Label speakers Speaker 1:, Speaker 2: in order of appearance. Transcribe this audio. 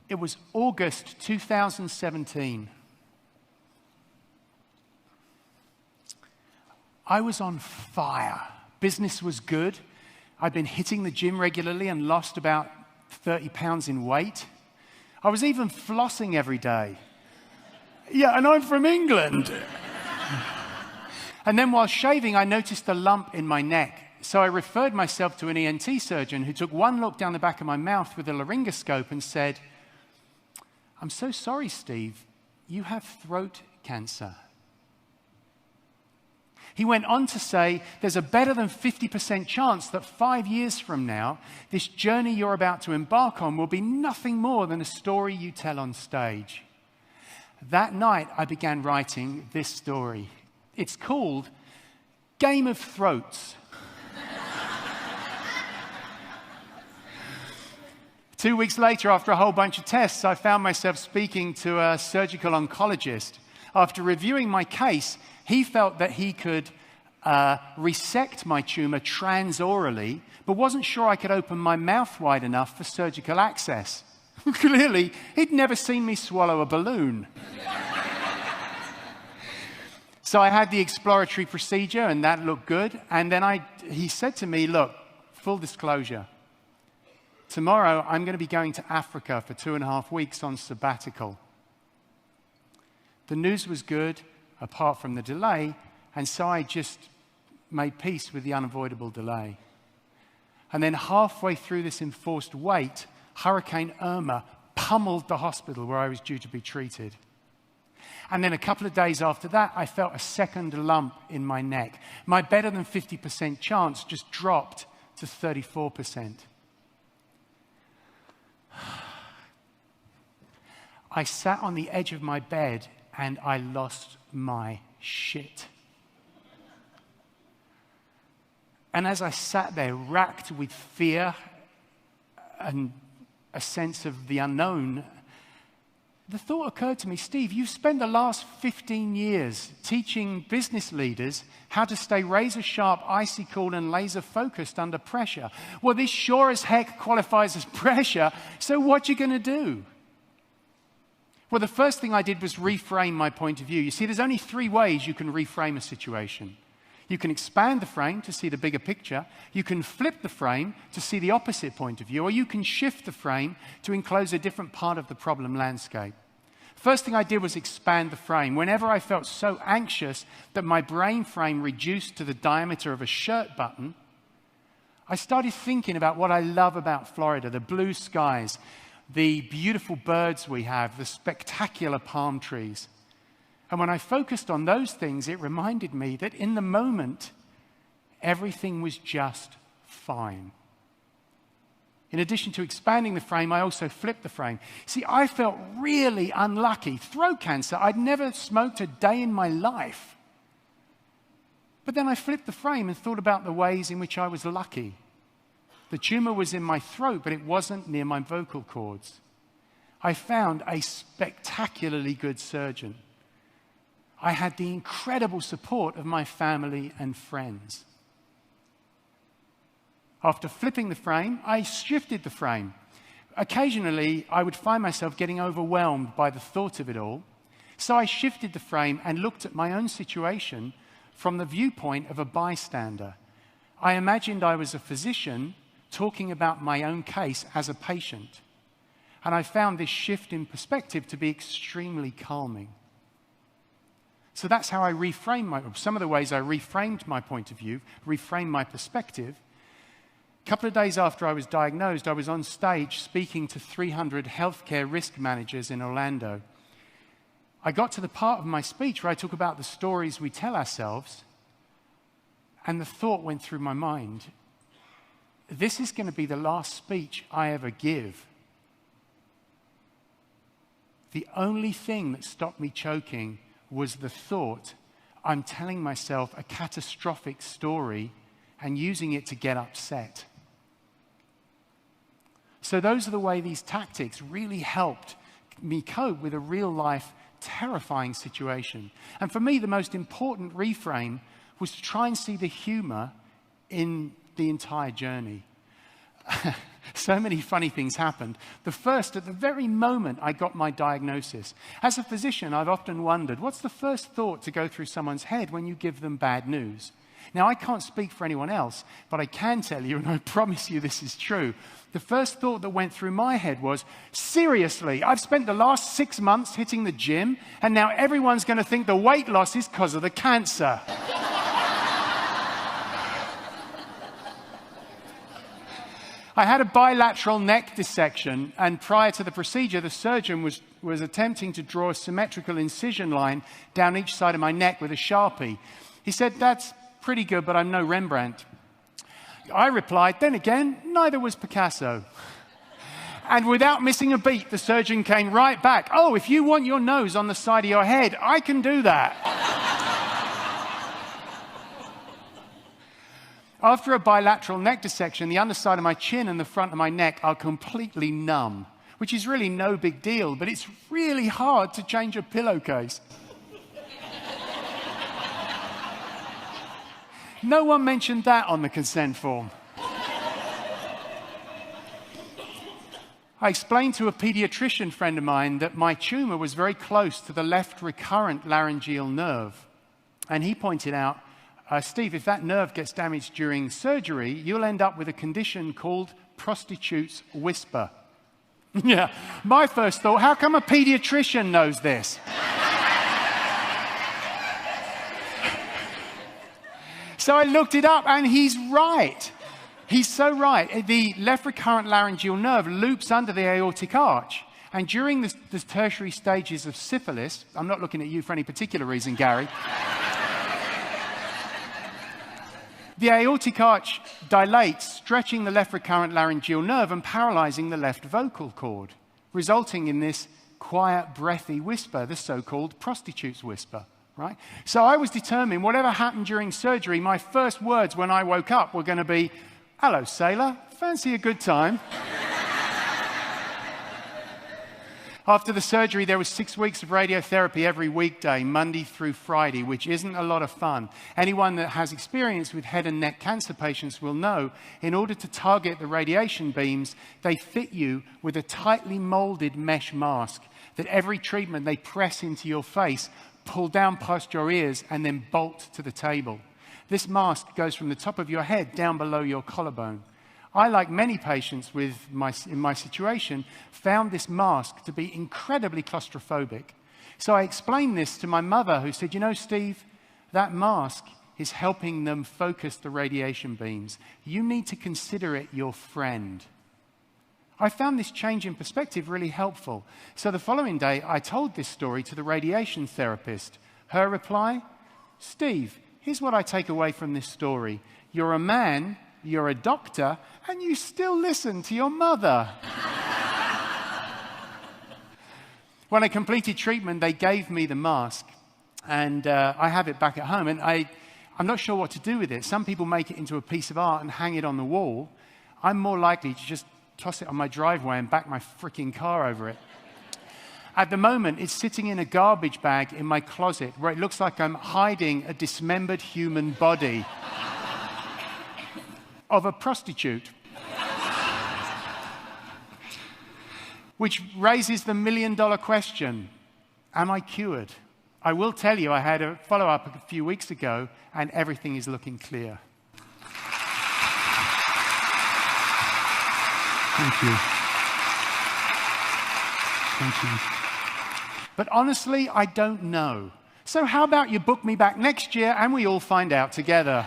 Speaker 1: It was August 2017. I was on fire. Business was good. I'd been hitting the gym regularly and lost about 30 pounds in weight. I was even flossing every day. Yeah, and I'm from England. And then while shaving, I noticed a lump in my neck. So I referred myself to an ENT surgeon who took one look down the back of my mouth with a laryngoscope and said, "I'm so sorry, Steve, you have throat cancer." He went on to say, "There's a better than 50% chance that 5 years from now, this journey you're about to embark on will be nothing more than a story you tell on stage." That night, I began writing this story. It's called Game of Throats. 2 weeks later, after a whole bunch of tests, I found myself speaking to a surgical oncologist. After reviewing my case, he felt that he could resect my tumor transorally, but wasn't sure I could open my mouth wide enough for surgical access. Clearly, he'd never seen me swallow a balloon. So I had the exploratory procedure, and that looked good. And then he said to me, "Look, full disclosure, tomorrow I'm going to be going to Africa for 2.5 weeks on sabbatical." The news was good, apart from the delay, and so I just made peace with the unavoidable delay. And then halfway through this enforced wait, Hurricane Irma pummeled the hospital where I was due to be treated. And then a couple of days after that, I felt a second lump in my neck. My better than 50% chance just dropped to 34%. I sat on the edge of my bed and I lost my shit. And as I sat there, racked with fear and a sense of the unknown, the thought occurred to me, "Steve, you've spent the last 15 years teaching business leaders how to stay razor-sharp, icy cool, and laser-focused under pressure. Well, this sure as heck qualifies as pressure, so what you going to do?" Well, the first thing I did was reframe my point of view. You see, there's only 3 ways you can reframe a situation. You can expand the frame to see the bigger picture, you can flip the frame to see the opposite point of view, or you can shift the frame to enclose a different part of the problem landscape. First thing I did was expand the frame. Whenever I felt so anxious that my brain frame reduced to the diameter of a shirt button, I started thinking about what I love about Florida, the blue skies, the beautiful birds we have, the spectacular palm trees. And when I focused on those things, it reminded me that in the moment, everything was just fine. In addition to expanding the frame, I also flipped the frame. See, I felt really unlucky. Throat cancer, I'd never smoked a day in my life. But then I flipped the frame and thought about the ways in which I was lucky. The tumor was in my throat, but it wasn't near my vocal cords. I found a spectacularly good surgeon. I had the incredible support of my family and friends. After flipping the frame, I shifted the frame. Occasionally, I would find myself getting overwhelmed by the thought of it all. So I shifted the frame and looked at my own situation from the viewpoint of a bystander. I imagined I was a physician talking about my own case as a patient. And I found this shift in perspective to be extremely calming. So that's how I reframed some of the ways I reframed my point of view, reframed my perspective. A couple of days after I was diagnosed, I was on stage speaking to 300 healthcare risk managers in Orlando. I got to the part of my speech where I talk about the stories we tell ourselves, and the thought went through my mind, this is going to be the last speech I ever give. The only thing that stopped me choking was the thought, I'm telling myself a catastrophic story and using it to get upset. So those are the way these tactics really helped me cope with a real-life, terrifying situation. And for me, the most important reframe was to try and see the humor in the entire journey. so many funny things happened. The first, at the very moment I got my diagnosis. As a physician, I've often wondered, what's the first thought to go through someone's head when you give them bad news? Now, I can't speak for anyone else, but I can tell you, and I promise you this is true, the first thought that went through my head was, seriously, I've spent the last 6 months hitting the gym, and now everyone's going to think the weight loss is because of the cancer. I had a bilateral neck dissection, and prior to the procedure, the surgeon was attempting to draw a symmetrical incision line down each side of my neck with a Sharpie. He said, "That's pretty good, but I'm no Rembrandt." I replied, "Then again, neither was Picasso." And without missing a beat, the surgeon came right back. "Oh, if you want your nose on the side of your head, I can do that." After a bilateral neck dissection, the underside of my chin and the front of my neck are completely numb, which is really no big deal, but it's really hard to change a pillowcase. No one mentioned that on the consent form. I explained to a pediatrician friend of mine that my tumor was very close to the left recurrent laryngeal nerve. And he pointed out, "Steve, if that nerve gets damaged during surgery, you'll end up with a condition called prostitute's whisper." Yeah, my first thought, how come a pediatrician knows this? So I looked it up, and he's right. He's so right. The left recurrent laryngeal nerve loops under the aortic arch. And during the tertiary stages of syphilis, I'm not looking at you for any particular reason, Gary, the aortic arch dilates, stretching the left recurrent laryngeal nerve and paralyzing the left vocal cord, resulting in this quiet, breathy whisper, the so-called prostitute's whisper. Right? So I was determined, whatever happened during surgery, my first words when I woke up were going to be, "Hello, sailor, fancy a good time?" After the surgery, there was 6 weeks of radiotherapy every weekday, Monday through Friday, which isn't a lot of fun. Anyone that has experience with head and neck cancer patients will know, in order to target the radiation beams, they fit you with a tightly molded mesh mask that every treatment they press into your face, pull down past your ears, and then bolt to the table. This mask goes from the top of your head down below your collarbone. I, like many patients in my situation, found this mask to be incredibly claustrophobic. So I explained this to my mother, who said, "You know, Steve, that mask is helping them focus the radiation beams. You need to consider it your friend." I found this change in perspective really helpful. So the following day, I told this story to the radiation therapist. Her reply, "Steve, here's what I take away from this story. You're a man, you're a doctor, and you still listen to your mother." When I completed treatment, they gave me the mask, and I have it back at home, and I'm not sure what to do with it. Some people make it into a piece of art and hang it on the wall. I'm more likely to just toss it on my driveway and back my freaking car over it. At the moment, it's sitting in a garbage bag in my closet, where it looks like I'm hiding a dismembered human body of a prostitute. Which raises the million-dollar question, am I cured? I will tell you, I had a follow-up a few weeks ago, and everything is looking clear. Thank you. Thank you. But honestly, I don't know. So how about you book me back next year and we all find out together?